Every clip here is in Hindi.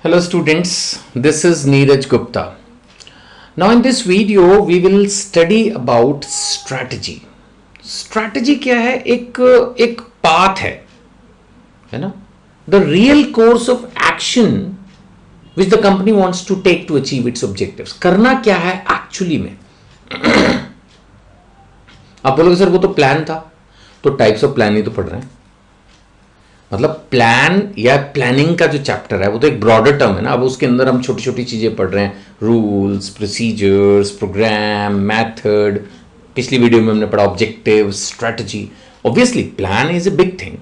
Hello students, this is Neeraj Gupta. Now in this video we will study about strategy. Strategy क्या है? एक path है ना? The real course of action which the company wants to take to achieve its objectives. करना क्या है actually में? आप बोलोगे सर वो तो प्लान था, तो टाइप्स ऑफ प्लान ही तो पढ़ रहे हैं. मतलब प्लान या प्लानिंग का जो चैप्टर है वो तो एक ब्रॉडर टर्म है ना. अब उसके अंदर हम छोटी छोटी चीजें पढ़ रहे हैं, रूल्स, प्रोसीजर्स, प्रोग्राम, मेथड. पिछली वीडियो में हमने पढ़ा objective, strategy. Obviously plan is a big thing,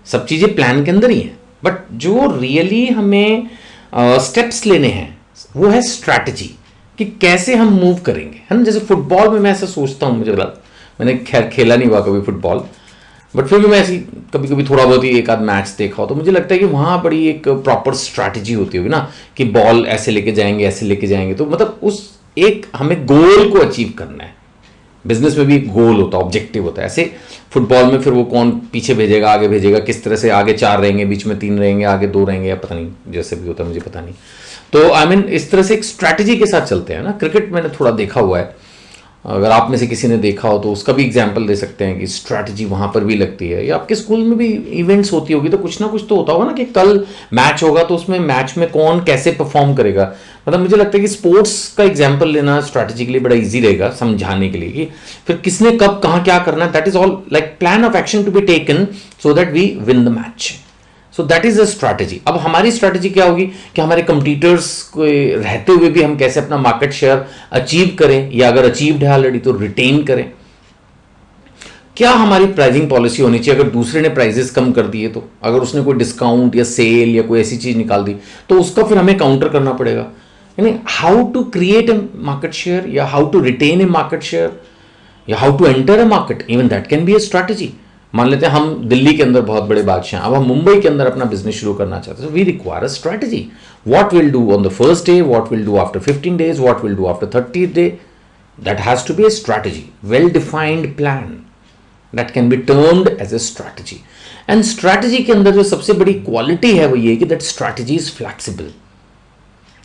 सब चीजें प्लान के अंदर ही हैं, बट जो रियली हमें स्टेप्स लेने हैं वो है स्ट्रैटेजी, कि कैसे हम मूव करेंगे, है ना. जैसे फुटबॉल में मैं ऐसा सोचता हूँ, मुझे लगा, मैंने खैर खेला नहीं हुआ कभी फुटबॉल, बट फिर भी मैं ऐसी कभी कभी थोड़ा बहुत ही एक आध मैच देखा हो, तो मुझे लगता है कि वहाँ बड़ी एक प्रॉपर स्ट्रैटेजी होती होगी ना, कि बॉल ऐसे लेके जाएंगे, ऐसे लेके जाएंगे. तो मतलब उस एक हमें गोल को अचीव करना है. बिजनेस में भी एक गोल होता है, ऑब्जेक्टिव होता है. ऐसे फुटबॉल में फिर वो कौन पीछे भेजेगा, आगे भेजेगा, किस तरह से आगे 4 रहेंगे, बीच में 3 रहेंगे, आगे 2 रहेंगे, या पता नहीं, जैसे भी होता है मुझे पता नहीं. तो आई मीन इस तरह से एक स्ट्रैटेजी के साथ चलते हैं ना. क्रिकेट मैंने थोड़ा देखा हुआ है, अगर आप में से किसी ने देखा हो तो उसका भी एग्जाम्पल दे सकते हैं कि स्ट्रैटेजी वहां पर भी लगती है. या आपके स्कूल में भी इवेंट्स होती होगी, तो कुछ ना कुछ तो होता होगा ना, कि कल मैच होगा तो उसमें मैच में कौन कैसे परफॉर्म करेगा. मतलब मुझे लगता है कि स्पोर्ट्स का एग्जाम्पल लेना स्ट्रैटेजी के लिए बड़ा इजी रहेगा समझाने के लिए, कि फिर किसने कब कहाँ क्या करना है. That is all like plan of action to be taken so that we win the match. So that is a strategy. अब हमारी स्ट्रैटेजी क्या होगी कि हमारे कंपटीटर्स को रहते हुए भी हम कैसे अपना मार्केट शेयर अचीव करें, या अगर अचीव्ड है ऑलरेडी तो रिटेन करें. क्या हमारी प्राइसिंग पॉलिसी होनी चाहिए अगर दूसरे ने प्राइसेस कम कर दिए, तो अगर उसने कोई डिस्काउंट या सेल या कोई ऐसी चीज निकाल दी तो उसका फिर हमें काउंटर करना पड़ेगा. यानी how to create a market share, या how to retain a market share, या how to enter a market, even that can be a strategy. मान लेते हैं हम दिल्ली के अंदर बहुत बड़े बादशाह हैं, अब हम मुंबई के अंदर अपना बिजनेस शुरू करना चाहते हैं. We require a strategy. What will do on the first day, what will do after 15 days, what will do after 30th day. That has to be a strategy, well defined plan that can be termed as a strategy. And strategy के अंदर जो सबसे बड़ी क्वालिटी है वो ये कि that strategy is flexible.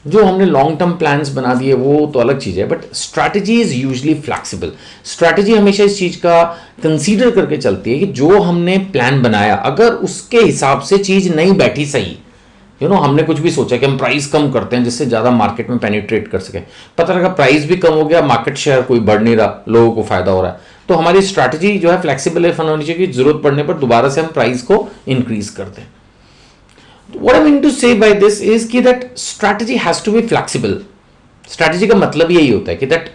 जो हमने लॉन्ग टर्म प्लान्स बना दिए वो तो अलग चीज है, but strategy is usually flexible. Strategy हमेशा इस चीज का कंसीडर करके चलती है कि जो हमने प्लान बनाया, अगर उसके हिसाब से चीज नहीं बैठी सही, हमने कुछ भी सोचा कि हम प्राइस कम करते हैं जिससे ज्यादा मार्केट में पेनिट्रेट कर सके, पता लगा प्राइस भी कम हो गया, मार्केट शेयर कोई बढ़ नहीं रहा, लोगों को फायदा हो रहा है, तो हमारी स्ट्रैटेजी जो है फ्लेक्सिबल है, होनी चाहिए कि जरूरत पड़ने पर दोबारा से हम प्राइस को इंक्रीज कर दें. What I mean to say by this is कि that strategy has to be flexible. Strategy का मतलब यही होता है कि that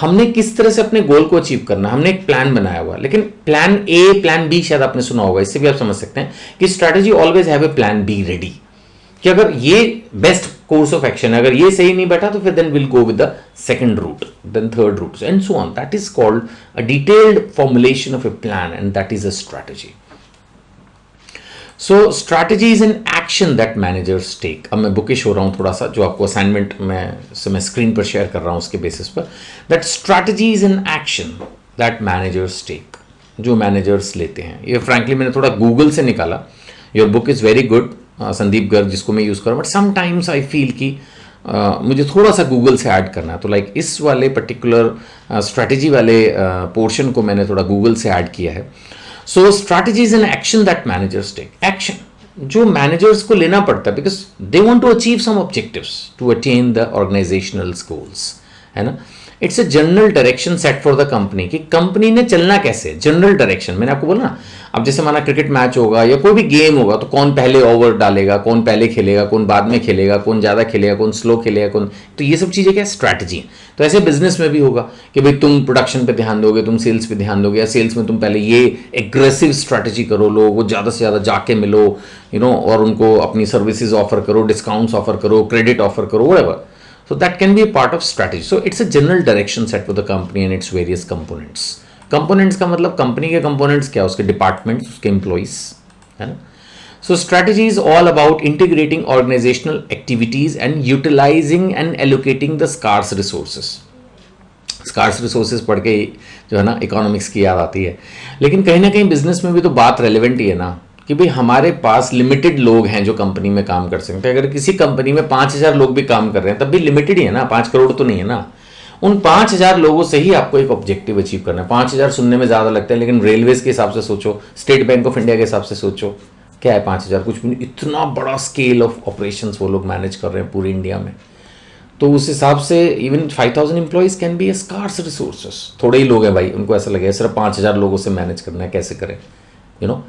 हमने किस तरह से अपने गोल को अचीव करना है. हमने एक प्लान बनाया हुआ है, लेकिन प्लान ए, प्लान बी शायद आपने सुना होगा, इससे भी आप समझ सकते हैं कि strategy always have a plan be ready, कि अगर ये बेस्ट कोर्स ऑफ एक्शन है, अगर ये सही नहीं बैठा तो फिर then will go with the second route, then third route, and so on. That is called a detailed formulation of a plan, and that is a strategy. So strategy is an action that managers take. अब मैं बुकिश हो रहा हूँ थोड़ा सा, जो आपको असाइनमेंट मैं स्क्रीन पर शेयर कर रहा हूँ उसके बेसिस पर. That strategy is an action that managers take, जो मैनेजर्स लेते हैं. ये फ्रैंकली मैंने थोड़ा गूगल से निकाला. Your book is very good, Sandeep Garg जिसको मैं यूज़ कर रहा हूँ, बट समटाइम्स आई फील कि मुझे थोड़ा सा गूगल से ऐड करना है, तो लाइक इस वाले पर्टिकुलर स्ट्रैटेजी वाले पोर्शन को मैंने थोड़ा गूगल से ऐड किया है. So strategy is an action that managers take. Action जो managers को लेना पड़ता है because they want to achieve some objectives to attain the organizational goals, है ना. It's a general direction set for the company, कि कंपनी ने चलना कैसे, जनरल डायरेक्शन. मैंने आपको बोला ना, अब जैसे माना क्रिकेट मैच होगा या कोई भी गेम होगा, तो कौन पहले ओवर डालेगा, कौन पहले खेलेगा, कौन बाद में खेलेगा, कौन ज़्यादा खेलेगा, कौन स्लो खेलेगा, कौन, तो ये सब चीज़ें क्या स्ट्रैटेजी. तो ऐसे बिजनेस में भी होगा कि भाई तुम प्रोडक्शन पे ध्यान दोगे, तुम सेल्स पे ध्यान दोगे, या सेल्स में तुम पहले ये एग्रेसिव स्ट्रैटेजी करो, लोगों को ज़्यादा से ज़्यादा जाके मिलो, और उनको अपनी सर्विसेज ऑफर करो, डिस्काउंट्स ऑफर करो, क्रेडिट ऑफर करो, whatever. So that can be a part of strategy. So it's a general direction set for the company and its various components. Components का मतलब कंपनी के components क्या, उसके departments, उसके employees, है ना. So strategy is all about integrating organizational activities and utilizing and allocating the scarce resources. Scarce resources पढ़ के जो है ना इकोनॉमिक्स की याद आती है, लेकिन कहीं ना कहीं बिजनेस में भी तो बात रेलिवेंट ही है ना, कि भाई हमारे पास लिमिटेड लोग हैं जो कंपनी में काम कर सकते हैं। अगर किसी कंपनी में 5,000 लोग भी काम कर रहे हैं तब भी लिमिटेड ही है ना, 5 करोड़ तो नहीं है ना। उन 5,000 लोगों से ही आपको एक ऑब्जेक्टिव अचीव करना है। 5,000 सुनने में ज़्यादा लगता है, लेकिन रेलवेज के हिसाब से सोचो, स्टेट बैंक ऑफ इंडिया के हिसाब से सोचो, क्या है 5,000? कुछ भी नहीं। इतना बड़ा स्केल ऑफ ऑपरेशंस वो लोग मैनेज कर रहे हैं पूरी इंडिया में। तो उस हिसाब से even 5,000 employees can be a scarce resources. थोड़े ही लोग हैं भाई, उनको ऐसा लगेगा सिर्फ 5,000 लोगों से मैनेज करना है, कैसे करें, यू नो।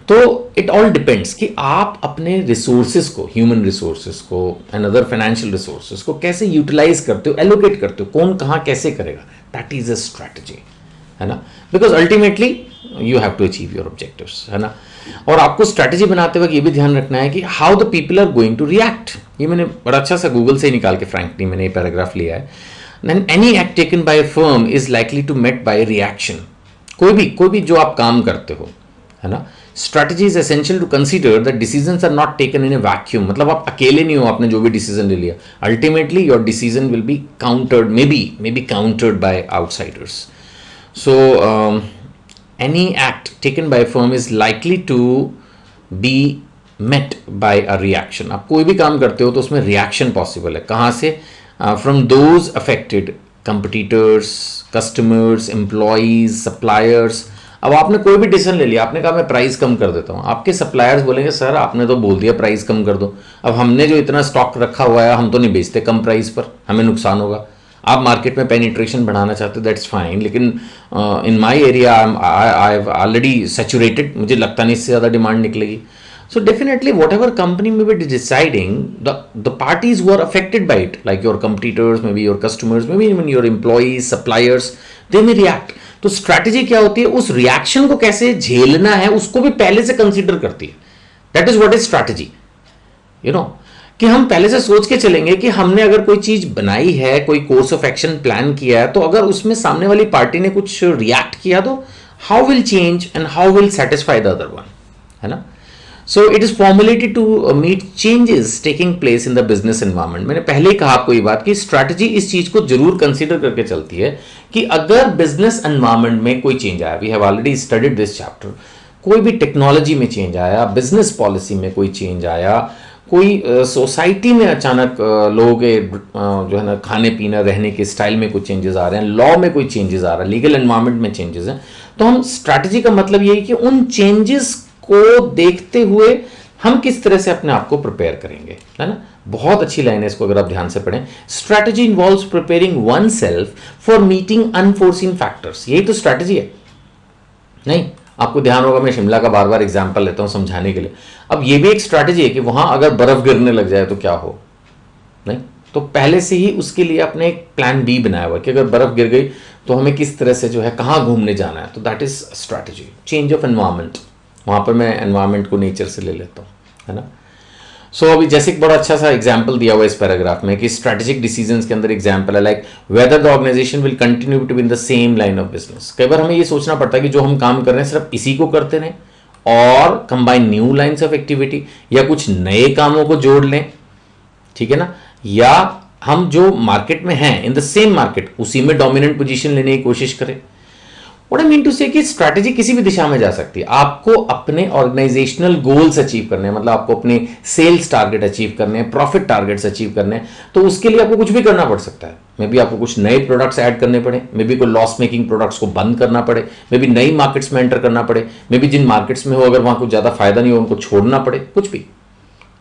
तो इट ऑल डिपेंड्स कि आप अपने रिसोर्सेज को, ह्यूमन रिसोर्सेज को एंड अदर फाइनेंशियल रिसोर्सेज को कैसे यूटिलाइज करते हो, एलोकेट करते हो, कौन कहाँ कैसे करेगा, दैट इज अ स्ट्रैटेजी, है ना। Because ultimately you have to achieve your objectives, है ना। और आपको स्ट्रैटेजी बनाते वक्त ये भी ध्यान रखना है कि how the people are going to react. ये मैंने बड़ा अच्छा सा गूगल से निकाल के फ्रैंकली मैंने ये पैराग्राफ लिया है। Then any act taken by a firm is likely to met by reaction. कोई भी जो आप काम करते हो, है ना। Strategy is essential to consider that decisions are not taken in a vacuum. मतलब आप अकेले नहीं हो, आपने जो भी डिसीजन ले लिया, ultimately your decision will be countered, may be countered by outsiders. So any act taken by a firm is likely to be met by a reaction। आप कोई भी काम करते हो तो उसमें रिएक्शन पॉसिबल है। कहाँ से? From those affected, competitors, customers, employees, suppliers. अब आपने कोई भी डिसीजन ले लिया, आपने कहा मैं प्राइस कम कर देता हूँ, आपके सप्लायर्स बोलेंगे सर आपने तो बोल दिया प्राइस कम कर दो, अब हमने जो इतना स्टॉक रखा हुआ है हम तो नहीं बेचते कम प्राइस पर, हमें नुकसान होगा। आप मार्केट में पेनिट्रेशन बढ़ाना चाहते हो, दैट्स फाइन, लेकिन in my area I have already saturated, मुझे लगता नहीं इससे ज़्यादा डिमांड निकलेगी। So definitely whatever company may be deciding, the parties who are affected by it, like your competitors, maybe your customers, maybe even your employees, suppliers, they may react। तो स्ट्रैटेजी क्या होती है? उस रिएक्शन को कैसे झेलना है उसको भी पहले से कंसीडर करती है। That is what is strategy, you know. कि हम पहले से सोच के चलेंगे कि हमने अगर कोई चीज बनाई है, कोई कोर्स ऑफ एक्शन प्लान किया है, तो अगर उसमें सामने वाली पार्टी ने कुछ रिएक्ट किया तो how will change and how will satisfy the other one, है ना। So it is formulated to meet changes taking place in the business environment। मैंने पहले ही कहा आपको ये बात कि स्ट्रैटेजी इस चीज को जरूर कंसीडर करके चलती है कि अगर बिजनेस एनवायरनमेंट में कोई चेंज आया, we have already studied this chapter, कोई भी टेक्नोलॉजी में चेंज आया, बिजनेस पॉलिसी में कोई चेंज आया, कोई सोसाइटी में अचानक लोगों के जो है ना खाने पीना रहने के स्टाइल में कुछ चेंजेस आ रहे हैं, लॉ में कोई चेंजेस आ रहा है, लीगल एनवायरनमेंट में चेंजेस हैं, तो हम स्ट्रैटेजी का मतलब ये है कि उन चेंजेस को देखते हुए हम किस तरह से अपने आप को प्रिपेयर करेंगे, है ना। बहुत अच्छी लाइन है, इसको अगर आप ध्यान से पढ़ें। Strategy involves preparing one self for meeting unforeseen factors. यही तो स्ट्रैटेजी है। नहीं, आपको ध्यान होगा, मैं शिमला का बार बार एग्जांपल लेता हूं समझाने के लिए। अब ये भी एक स्ट्रैटेजी है कि वहां अगर बर्फ गिरने लग जाए तो क्या हो, नहीं तो पहले से ही उसके लिए अपने एक प्लान बी बनाया हुआ कि अगर बर्फ गिर गई तो हमें किस तरह से जो है कहां घूमने जाना है, तो that is strategy. Change of environment, वहां पर मैं एनवायरमेंट को नेचर से ले लेता हूं, है ना। सो अभी जैसे एक बड़ा अच्छा सा एग्जांपल दिया हुआ है इस पैराग्राफ में कि स्ट्रेटेजिक डिसीजंस के अंदर एग्जांपल है like whether the organisation will continue to be in the same line of business. कई बार हमें ये सोचना पड़ता है कि जो हम काम कर रहे हैं सिर्फ इसी को करते रहें और combine new lines of activity, या कुछ नए कामों को जोड़ लें, ठीक है ना, या हम जो मार्केट में हैं इन द सेम मार्केट उसी में डोमिनेंट पोजीशन लेने की कोशिश करें। What I mean to say कि स्ट्रैटेजी किसी भी दिशा में जा सकती है। आपको अपने ऑर्गेनाइजेशनल गोल्स अचीव करने हैं, मतलब आपको अपने सेल्स टारगेट अचीव करने हैं, प्रॉफिट टारगेट्स अचीव करने हैं, तो उसके लिए आपको कुछ भी करना पड़ सकता है। मे बी आपको कुछ नए प्रोडक्ट्स ऐड करने पड़े, मे बी कोई लॉस मेकिंग प्रोडक्ट्स को बंद करना पड़े, मे बी नई मार्केट्स में एंटर करना पड़े, मे बी जिन मार्केट्स में हो अगर वहां कुछ ज्यादा फायदा नहीं हो उनको छोड़ना पड़े, कुछ भी।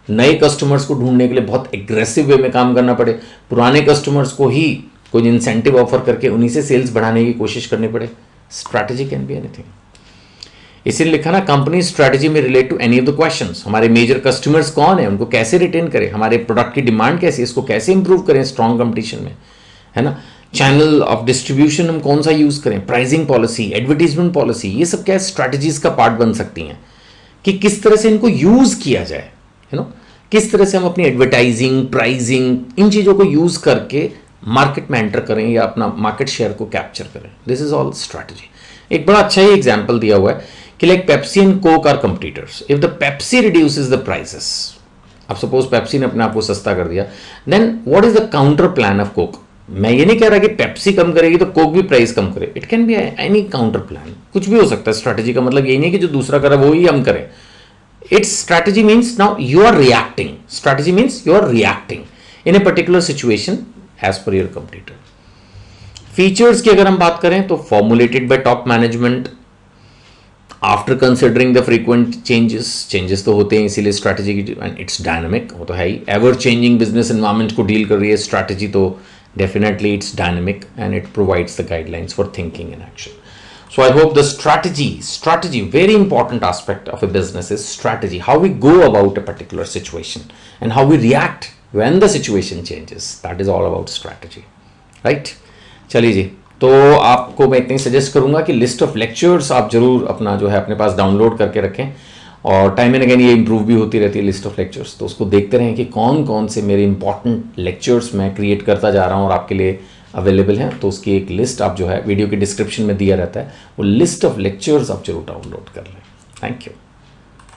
नए कस्टमर्स को ढूंढने के लिए बहुत एग्रेसिव वे में काम करना पड़े, पुराने कस्टमर्स को ही कोई इंसेंटिव ऑफर करके उन्हीं से सेल्स बढ़ाने की कोशिश करनी पड़े। Strategy can be anything. इसीलिए लिखा ना, कंपनी स्ट्रैटेजी में relate to any of the questions. हमारे मेजर कस्टमर्स कौन है, उनको कैसे रिटेन करें, हमारे प्रोडक्ट की डिमांड कैसी है, इसको कैसे इंप्रूव करें स्ट्रॉन्ग कंपटीशन में, है ना। चैनल ऑफ डिस्ट्रीब्यूशन हम कौन सा यूज करें, प्राइसिंग पॉलिसी, एडवर्टीजमेंट पॉलिसी, ये सब क्या स्ट्रैटेजीज का पार्ट बन सकती हैं कि किस तरह से इनको यूज किया जाए, है ना। किस तरह से हम अपनी एडवर्टाइजिंग, प्राइसिंग, इन चीजों को यूज करके मार्केट में एंटर करें या अपना मार्केट शेयर को कैप्चर करें। This is all strategy. एक बड़ा अच्छा ही एग्जांपल दिया हुआ है कि like Pepsi and Coke are competitors. If the Pepsi reduces the prices, अब सपोज पेप्सी ने अपने आप को सस्ता कर दिया, then what is the counter plan of Coke. मैं ये नहीं कह रहा कि पेप्सी कम करेगी तो कोक भी प्राइस कम करे, it can be any counter plan, कुछ भी हो सकता है। स्ट्रैटेजी का मतलब यही नहीं कि जो दूसरा करे वो ही हम करें, Its strategy means now you are reacting. Strategy means you are reacting in a particular situation as per your competitor. Features की अगर हम बात करें तो formulated bye top management after considering the frequent changes तो होते हैं इसीलिए स्ट्रैटेजी की, एंड इट्स डायनामिक, वो तो है ही, एवर चेंजिंग बिजनेस एनवायरमेंट को डील कर रही है स्ट्रैटेजी, तो definitely it's dynamic and it provides the guidelines for thinking and action. So I hope the strategy, very important aspect of a business is strategy, how we go about a particular situation and how we react when the situation changes. That is all about strategy, right? चलिए जी, तो आपको मैं इतना ही सजेस्ट करूंगा कि लिस्ट ऑफ लेक्चर्स आप जरूर अपना जो है अपने पास डाउनलोड करके रखें, और टाइम एंड अगेन ये इंप्रूव भी होती रहती है लिस्ट ऑफ लेक्चर्स, तो उसको देखते रहें कि कौन कौन से मेरे इंपॉर्टेंट लेक्चर्स मैं क्रिएट करता जा रहा हूँ और आपके लिए अवेलेबल हैं. तो उसकी एक लिस्ट आप जो है वीडियो के डिस्क्रिप्शन में दिया रहता है, वो लिस्ट ऑफ लेक्चर्स आप जरूर डाउनलोड कर लें. Thank you.